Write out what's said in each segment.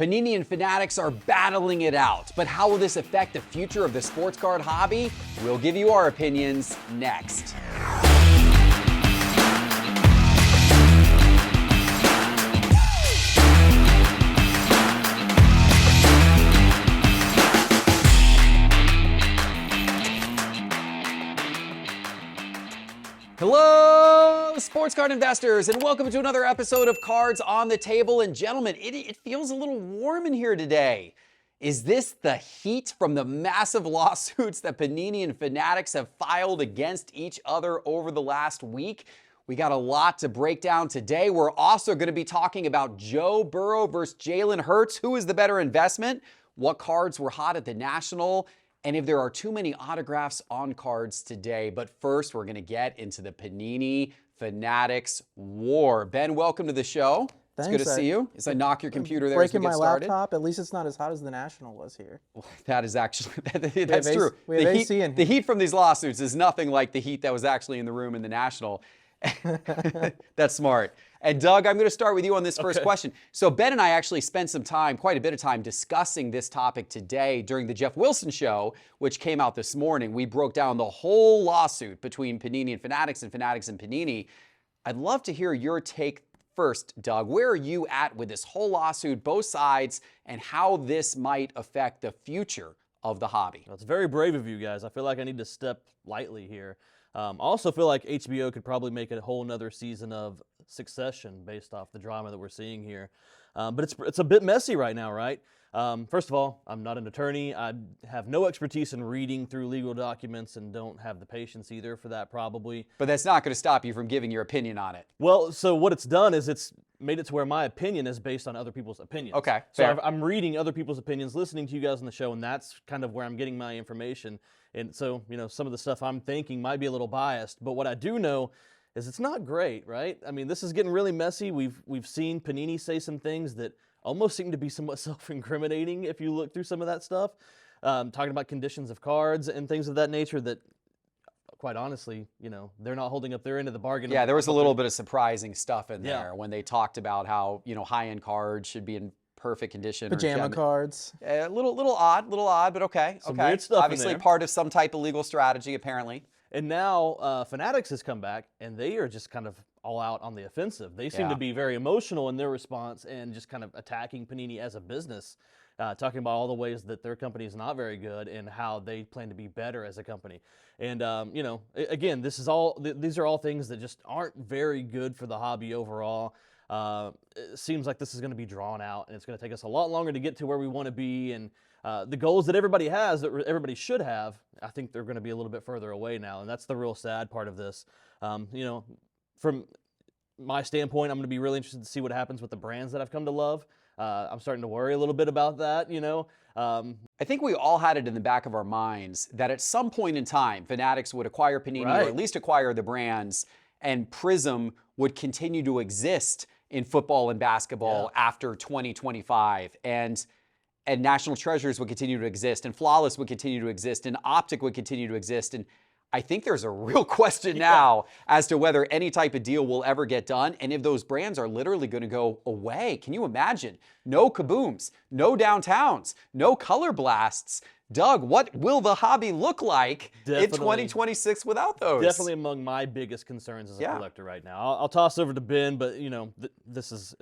Panini and Fanatics are battling it out, but how will this affect the future of the sports card hobby? We'll give you our opinions next. Hello, sports card investors, and welcome to another episode of Cards on the Table. And gentlemen, it feels a little warm in here today. Is this the heat from the massive lawsuits that Panini and Fanatics have filed against each other over the last week? We got a lot to break down today. We're also going to be talking about Joe Burrow versus Jalen Hurts. Who is the better investment? What cards were hot at the National? And if there are too many autographs on cards today. But first, we're going to get into the Panini Fanatics war. Ben, welcome to the show. Thanks. It's good to see you. As I knock your computer there as we get started. Breaking my laptop. At least it's not as hot as the National was here. Well, that is actually, that's true. We have AC in here. The heat from these lawsuits is nothing like the heat that was actually in the room in the National. That's smart. And Doug, I'm going to start with you on this first question. So Ben and I actually spent some time, quite a bit of time, discussing this topic today during the Jeff Wilson show, which came out this morning. We broke down the whole lawsuit between Panini and Fanatics and Panini. I'd love to hear your take first, Doug. Where are you at with this whole lawsuit, both sides, and how this might affect the future of the hobby? Well, it's very brave of you guys. I feel like I need to step lightly here. I also feel like HBO could probably make a whole nother season of Succession based off the drama that we're seeing here. But it's a bit messy right now, right? First of all, I'm not an attorney. I have no expertise in reading through legal documents and don't have the patience either for that probably. But that's not going to stop you from giving your opinion on it. Well, so what it's done is it's made it to where my opinion is based on other people's opinions. Okay, so I'm reading other people's opinions, listening to you guys on the show, and that's kind of where I'm getting my information. And so, you know, some of the stuff I'm thinking might be a little biased, but what I do know is it's not great, right? I mean, this is getting really messy. We've seen Panini say some things that almost seem to be somewhat self-incriminating if you look through some of that stuff. Talking about conditions of cards and things of that nature that, quite honestly, you know, they're not holding up their end of the bargain. Yeah, there was a little bit of surprising stuff in there when they talked about how, you know, high-end cards should be in perfect condition. Pajama cards. A little odd, but okay. Some weird stuff Obviously in there. Part of some type of legal strategy, apparently. And now Fanatics has come back, and they are just kind of all out on the offensive. They seem to be very emotional in their response and just kind of attacking Panini as a business, talking about all the ways that their company is not very good and how they plan to be better as a company. And, you know, again, these are all things that just aren't very good for the hobby overall. It seems like this is going to be drawn out, and it's going to take us a lot longer to get to where we want to be. And the goals that everybody has, that everybody should have, I think they're going to be a little bit further away now, and that's the real sad part of this. You know, from my standpoint, I'm going to be really interested to see what happens with the brands that I've come to love. I'm starting to worry a little bit about that, you know. I think we all had it in the back of our minds that at some point in time, Fanatics would acquire Panini, or at least acquire the brands, and Prism would continue to exist in football and basketball after 2025. And National Treasures would continue to exist, and Flawless would continue to exist, and Optic would continue to exist. And I think there's a real question now as to whether any type of deal will ever get done, and if those brands are literally going to go away. Can you imagine? No Kabooms, no Downtowns, no Color Blasts. Doug, what will the hobby look like in 2026 without those? Definitely among my biggest concerns as a collector right now. I'll toss over to Ben, but, you know, this is...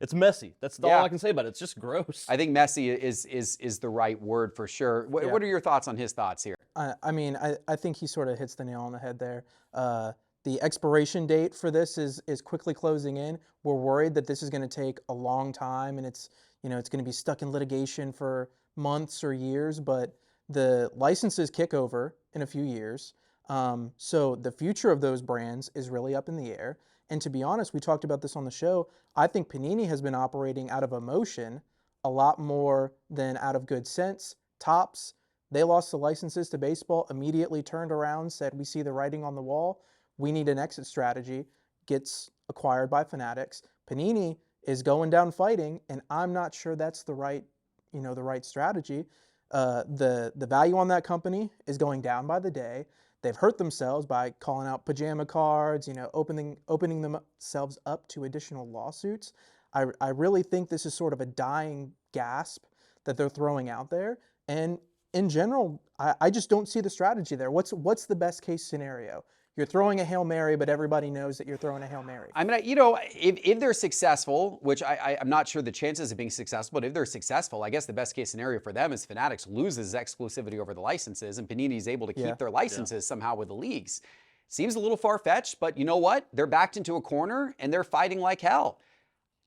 It's messy. That's all I can say about it. It's just gross. I think messy is the right word for sure. What are your thoughts on his thoughts here? I mean, I think he sort of hits the nail on the head there. The expiration date for this is quickly closing in. We're worried that this is going to take a long time, and it's going to be stuck in litigation for months or years. But the licenses kick over in a few years, so the future of those brands is really up in the air. And to be honest, we talked about this on the show. I think Panini has been operating out of emotion a lot more than out of good sense. Topps, they lost the licenses to baseball, immediately turned around, said, we see the writing on the wall. We need an exit strategy. Gets acquired by Fanatics. Panini is going down fighting, and I'm not sure that's the right strategy. The value on that company is going down by the day. They've hurt themselves by calling out pajama cards, opening themselves up to additional lawsuits. I really think this is sort of a dying gasp that they're throwing out there. And in general, I just don't see the strategy there. What's the best case scenario? You're throwing a Hail Mary, but everybody knows that you're throwing a Hail Mary. I mean, you know, if they're successful, which I'm not sure the chances of being successful, but if they're successful, I guess the best case scenario for them is Fanatics loses exclusivity over the licenses and Panini is able to keep their licenses somehow with the leagues. Seems a little far-fetched, but you know what? They're backed into a corner and they're fighting like hell.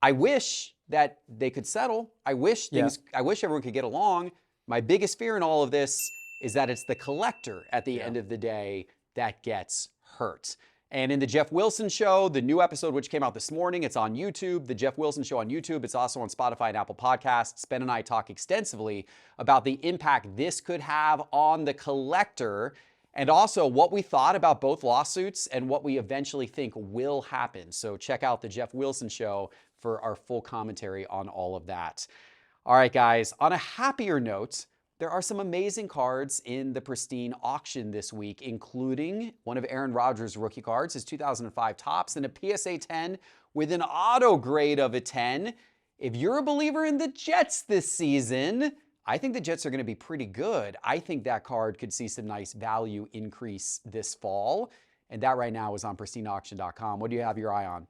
I wish that they could settle. I wish everyone could get along. My biggest fear in all of this is that it's the collector at the end of the day that gets hurt. And in the Jeff Wilson Show, the new episode which came out this morning, it's on YouTube, the Jeff Wilson Show on YouTube. It's also on Spotify and Apple Podcasts. Ben and I talk extensively about the impact this could have on the collector and also what we thought about both lawsuits and what we eventually think will happen. So check out the Jeff Wilson Show for our full commentary on all of that. All right, guys, on a happier note, there are some amazing cards in the Pristine auction this week, including one of Aaron Rodgers' rookie cards, his 2005 Topps, and a PSA 10 with an auto grade of a 10. If you're a believer in the Jets this season, I think the Jets are going to be pretty good. I think that card could see some nice value increase this fall. And that right now is on pristineauction.com. What do you have your eye on?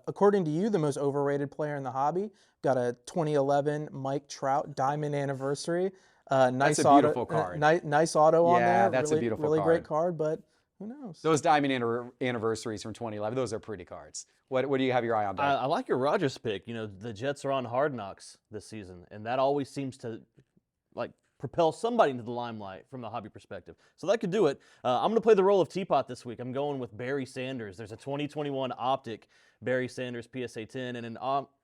According to you, the most overrated player in the hobby, got a 2011 Mike Trout Diamond Anniversary. Nice that's a beautiful card. Nice auto on there. Yeah, that's a beautiful really card. Great card, but who knows? Those Diamond Anniversaries from 2011, those are pretty cards. What do you have your eye on, Doug? I like your Rodgers pick. You know, the Jets are on Hard Knocks this season, and that always seems to propel somebody into the limelight from the hobby perspective. So that could do it. I'm going to play the role of Teapot this week. I'm going with Barry Sanders. There's a 2021 Optic Barry Sanders PSA 10, and in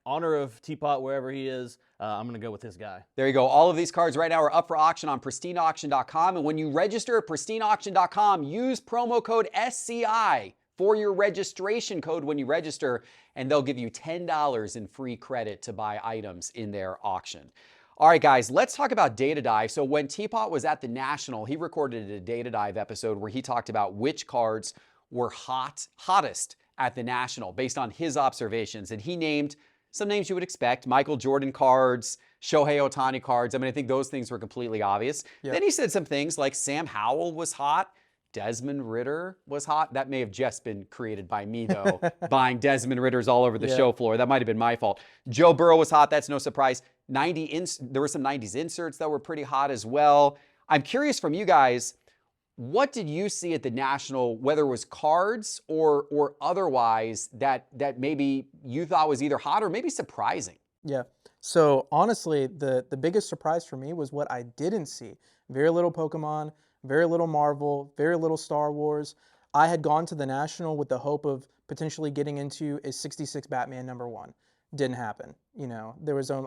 honor of Teapot, wherever he is, I'm going to go with his guy. There you go. All of these cards right now are up for auction on pristineauction.com, and when you register at pristineauction.com, use promo code SCI for your registration code when you register, and they'll give you $10 in free credit to buy items in their auction. All right, guys, let's talk about Data Dive. So when Teapot was at the National, he recorded a Data Dive episode where he talked about which cards were hottest at the National based on his observations. And he named some names you would expect: Michael Jordan cards, Shohei Ohtani cards. I mean, I think those things were completely obvious. Yep. Then he said some things like Sam Howell was hot, Desmond Ridder was hot. That may have just been created by me, though, buying Desmond Ridders all over the show floor. That might have been my fault. Joe Burrow was hot. That's no surprise. There were some 90s inserts that were pretty hot as well. I'm curious from you guys, what did you see at the National, whether it was cards or otherwise, that maybe you thought was either hot or maybe surprising? Yeah. So honestly, the biggest surprise for me was what I didn't see. Very little Pokemon, very little Marvel, very little Star Wars. I had gone to the National with the hope of potentially getting into a 66 Batman #1. Didn't happen. You know,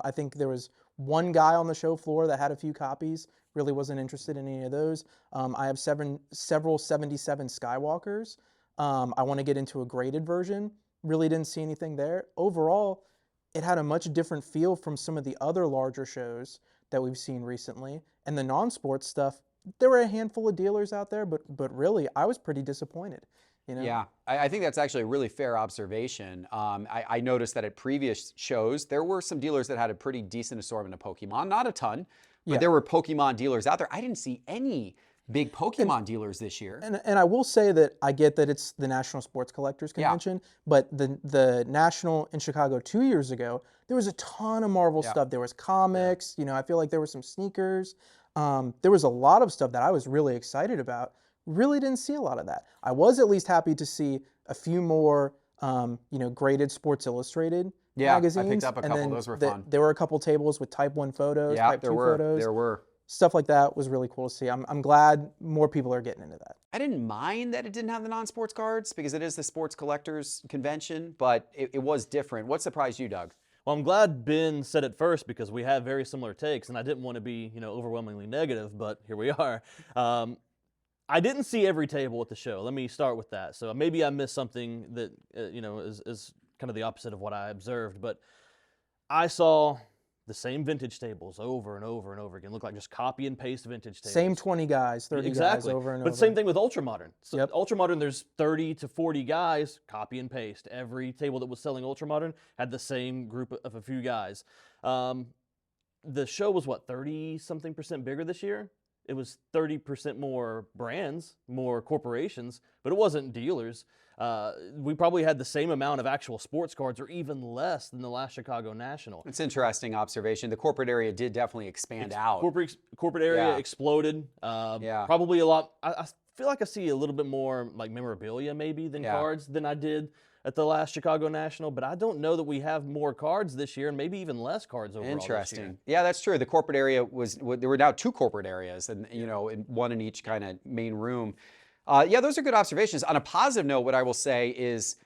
I think there was one guy on the show floor that had a few copies. Really wasn't interested in any of those. I have several 77 Skywalkers. I want to get into a graded version. Really didn't see anything there. Overall, it had a much different feel from some of the other larger shows that we've seen recently. And the non-sports stuff, there were a handful of dealers out there, but really, I was pretty disappointed. You know? Yeah, I think that's actually a really fair observation. I noticed that at previous shows, there were some dealers that had a pretty decent assortment of Pokemon. Not a ton, but there were Pokemon dealers out there. I didn't see any big Pokemon dealers this year. And I will say that I get that it's the National Sports Collectors Convention, but the National in Chicago 2 years ago, there was a ton of Marvel stuff. There was comics. You know, I feel like there were some sneakers. There was a lot of stuff that I was really excited about. Really didn't see a lot of that. I was at least happy to see a few more, graded Sports Illustrated magazines. I picked up a couple. Those were fun. There were a couple tables with Type 1 photos, Type 2 photos. There were. Stuff like that was really cool to see. I'm glad more people are getting into that. I didn't mind that it didn't have the non-sports cards because it is the Sports Collectors Convention, but it was different. What surprised you, Doug? Well, I'm glad Ben said it first because we have very similar takes, and I didn't want to be, overwhelmingly negative, but here we are. I didn't see every table at the show. Let me start with that. So maybe I missed something that, is kind of the opposite of what I observed. But I saw the same vintage tables over and over and over again. Look like just copy and paste vintage tables. Same 20 guys, 30 guys over and over. But same thing with Ultramodern. So Ultramodern, there's 30 to 40 guys, copy and paste. Every table that was selling Ultramodern had the same group of a few guys. the show was, what, 30-something% bigger this year? It was 30% more brands, more corporations, but it wasn't dealers. We probably had the same amount of actual sports cards or even less than the last Chicago National. It's an interesting observation. The corporate area did definitely expand out. Corporate area exploded. Probably a lot. I feel like I see a little bit more like memorabilia maybe than cards than I did at the last Chicago National, but I don't know that we have more cards this year and maybe even less cards overall. Interesting. This year. Yeah, that's true. The corporate area there were now 2 corporate areas, and one in each kind of main room. Yeah, those are good observations. On a positive note, what I will say is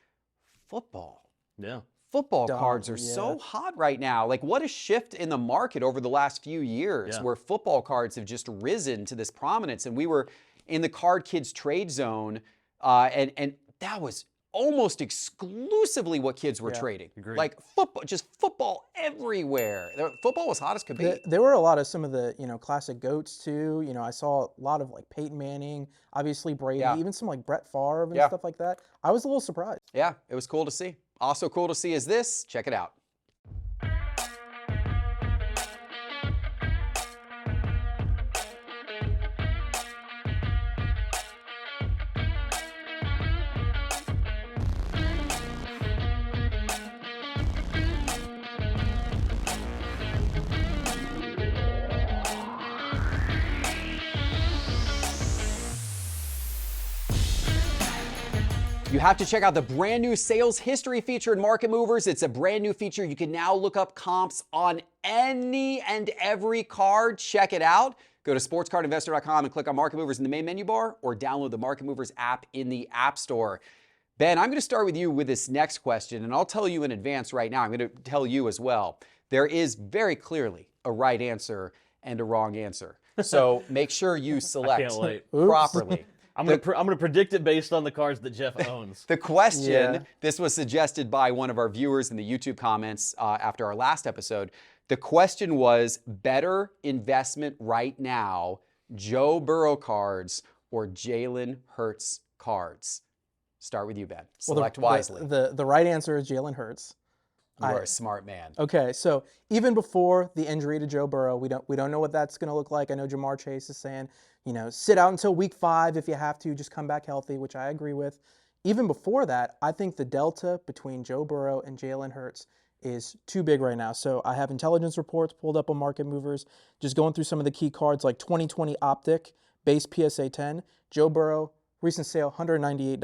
football. Yeah. Football cards are so hot right now. Like, what a shift in the market over the last few years where football cards have just risen to this prominence. And we were in the Card Kids trade zone, and that was almost exclusively what kids were trading. Agreed. Like football everywhere. Football was hot as could be. There were a lot of some of the classic GOATs too. I saw a lot of like Peyton Manning, obviously Brady, even some like Brett Favre and stuff like that. I was a little surprised. Yeah, it was cool to see. Also cool to see is this. Check it out. You have to check out the brand new sales history feature in Market Movers. It's a brand new feature. You can now look up comps on any and every card. Check it out. Go to sportscardinvestor.com and click on Market Movers in the main menu bar, or download the Market Movers app in the App Store. Ben, I'm going to start with you with this next question, and I'll tell you in advance right now. I'm going to tell you as well. There is very clearly a right answer and a wrong answer. So make sure you select properly. I'm gonna predict it based on the cards that Jeff owns. The question, this was suggested by one of our viewers in the YouTube comments after our last episode. The question was, better investment right now, Joe Burrow cards or Jalen Hurts cards? Start with you, Ben. Select wisely. The right answer is Jalen Hurts. You are a smart man. Okay, so even before the injury to Joe Burrow, we don't know what that's going to look like. I know Jamar Chase is saying, sit out until week 5 if you have to, just come back healthy, which I agree with. Even before that, I think the delta between Joe Burrow and Jalen Hurts is too big right now. So I have intelligence reports pulled up on Market Movers, just going through some of the key cards like 2020 Optic, base PSA 10, Joe Burrow, recent sale $198,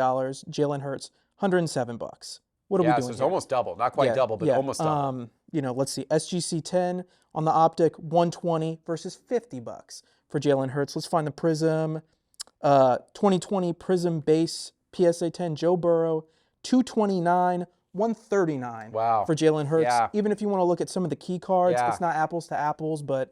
Jalen Hurts $107. What are we doing? So it's here? Almost double. Not quite double, but almost double. Let's see. SGC 10 on the Optic, $120 versus $50 for Jalen Hurts. Let's find the Prism. 2020 Prism base PSA 10 Joe Burrow, $229, $139 for Jalen Hurts. Yeah. Even if you want to look at some of the key cards, it's not apples to apples, but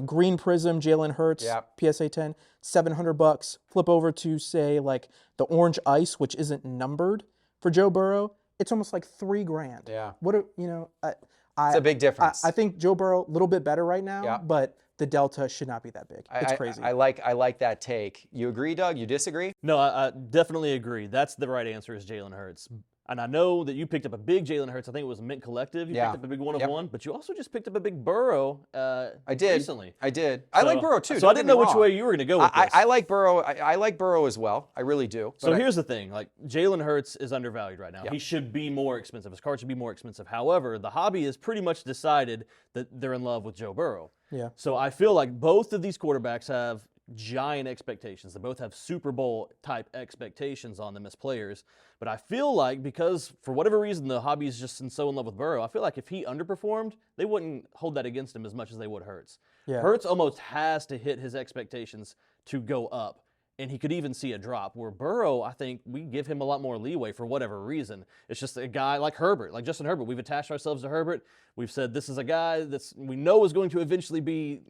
Green Prism Jalen Hurts PSA 10, $700. Flip over to say like the Orange Ice, which isn't numbered for Joe Burrow. It's almost like $3,000. Yeah. It's a big difference. I think Joe Burrow a little bit better right now, but the delta should not be that big. It's crazy. I like that take. You agree, Doug? You disagree? No, I definitely agree. That's the right answer is Jalen Hurts. And I know that you picked up a big Jalen Hurts. I think it was Mint Collective. You picked up a big one of one, but you also just picked up a big Burrow I did. recently. I did. I like Burrow too. So I didn't know which way you were going to go with this. I like Burrow. I like Burrow as well. I really do. So here's the thing. Like, Jalen Hurts is undervalued right now. He should be more expensive. His card should be more expensive. However, the hobby has pretty much decided that they're in love with Joe Burrow. Yeah. So I feel like both of these quarterbacks have giant expectations. They both have Super Bowl type expectations on them as players. But I feel like because for whatever reason the hobby is just so in love with Burrow, I feel like if he underperformed, they wouldn't hold that against him as much as they would Hurts. Yeah. Hurts almost has to hit his expectations to go up. And he could even see a drop. Where Burrow, I think we give him a lot more leeway for whatever reason. It's just a guy like Herbert, like Justin Herbert. We've attached ourselves to Herbert. We've said this is a guy we know is going to eventually be,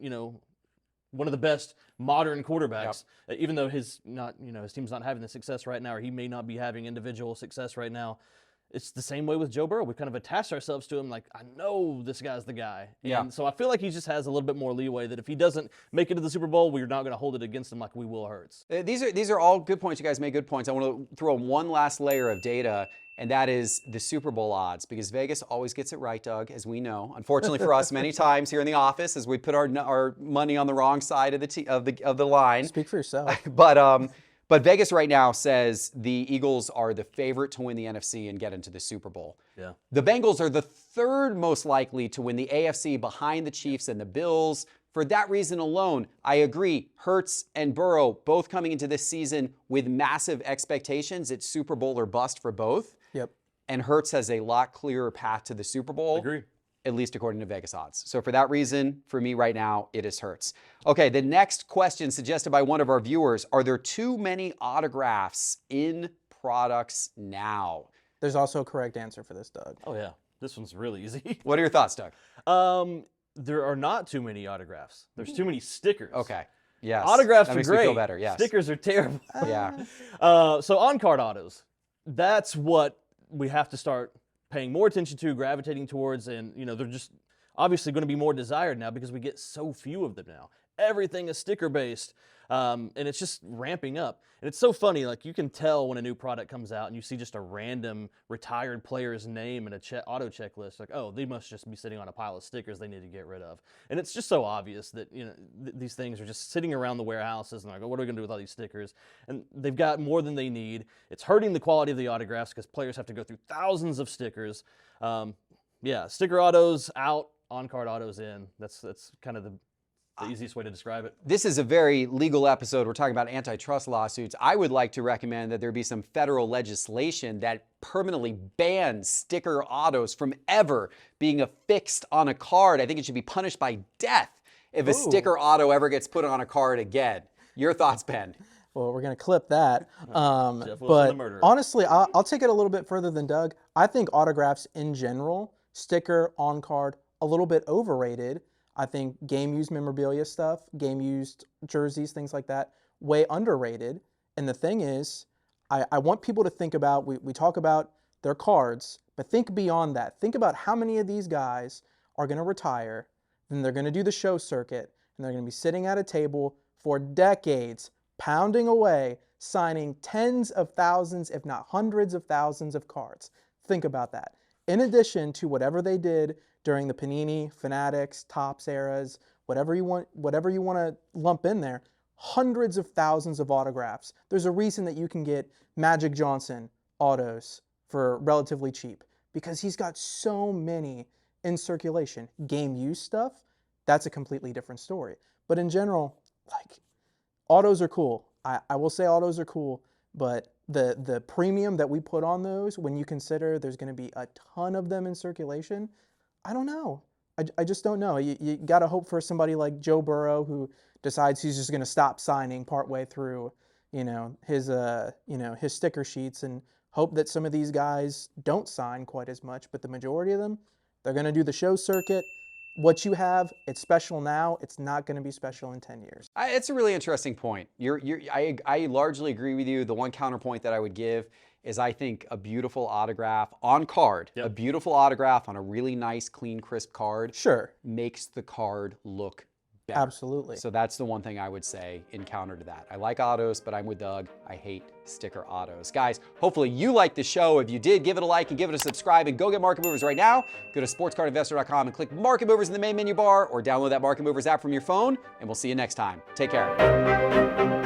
one of the best modern quarterbacks, even though his team's not having the success right now, or he may not be having individual success right now. It's the same way with Joe Burrow. We've kind of attached ourselves to him like, I know this guy's the guy. And so I feel like he just has a little bit more leeway that if he doesn't make it to the Super Bowl, we're not going to hold it against him like we will Hurts. These are all good points. You guys made good points. I want to throw one last layer of data, and that is the Super Bowl odds, because Vegas always gets it right, Doug, as we know. Unfortunately for us, many times here in the office, as we put our money on the wrong side of the line. Speak for yourself. But Vegas right now says the Eagles are the favorite to win the NFC and get into the Super Bowl. Yeah. The Bengals are the third most likely to win the AFC behind the Chiefs and the Bills. For that reason alone, I agree. Hurts and Burrow both coming into this season with massive expectations. It's Super Bowl or bust for both. Yep. And Hurts has a lot clearer path to the Super Bowl. Agree. At least according to Vegas odds. So for that reason, for me right now, it is Hurts. Okay, the next question suggested by one of our viewers, are there too many autographs in products now? There's also a correct answer for this, Doug. Oh, yeah. This one's really easy. What are your thoughts, Doug? There are not too many autographs. There's too many stickers. Okay. Yes. Autographs that are makes great. Me feel better. Yes. Stickers are terrible. Yeah. So on-card autos, that's what we have to start paying more attention to, gravitating towards, and they're just obviously going to be more desired now because we get so few of them now. Everything is sticker-based, and it's just ramping up. And it's so funny, like you can tell when a new product comes out and you see just a random retired player's name in a auto checklist, like, oh, they must just be sitting on a pile of stickers they need to get rid of. And it's just so obvious that these things are just sitting around the warehouses and they're like, what are we going to do with all these stickers? And they've got more than they need. It's hurting the quality of the autographs because players have to go through thousands of stickers. Yeah, sticker autos out, on-card autos in. That's kind of the easiest way to describe it. This is a very legal episode. We're talking about antitrust lawsuits. I would like to recommend that there be some federal legislation that permanently bans sticker autos from ever being affixed on a card. I think it should be punished by death if a sticker auto ever gets put on a card again. Your thoughts, Ben? Well, we're going to clip that. Jeff Wilson, but the murderer. honestly, I'll take it a little bit further than Doug. I think autographs in general, sticker, on card, a little bit overrated. I think game-used memorabilia stuff, game-used jerseys, things like that, way underrated. And the thing is, I want people to think about, we talk about their cards, but think beyond that. Think about how many of these guys are going to retire, then they're going to do the show circuit, and they're going to be sitting at a table for decades, pounding away, signing tens of thousands, if not hundreds of thousands of cards. Think about that. In addition to whatever they did during the Panini, Fanatics, Topps eras, whatever you want to lump in there, hundreds of thousands of autographs. There's a reason that you can get Magic Johnson autos for relatively cheap because he's got so many in circulation. Game use stuff, that's a completely different story. But in general, like, autos are cool. I will say autos are cool, but the premium that we put on those when you consider there's going to be a ton of them in circulation, I don't know. I just don't know. You got to hope for somebody like Joe Burrow who decides he's just going to stop signing partway through, his sticker sheets, and hope that some of these guys don't sign quite as much. But the majority of them, they're going to do the show circuit. What you have, it's special now. It's not going to be special in 10 years. It's a really interesting point. I largely agree with you. The one counterpoint that I would give is I think a beautiful autograph on card, a beautiful autograph on a really nice, clean, crisp card, sure, makes the card look better. Absolutely. So that's the one thing I would say in counter to that. I like autos, but I'm with Doug. I hate sticker autos. Guys, hopefully you liked the show. If you did, give it a like and give it a subscribe and go get Market Movers right now. Go to sportscardinvestor.com and click Market Movers in the main menu bar or download that Market Movers app from your phone, and we'll see you next time. Take care.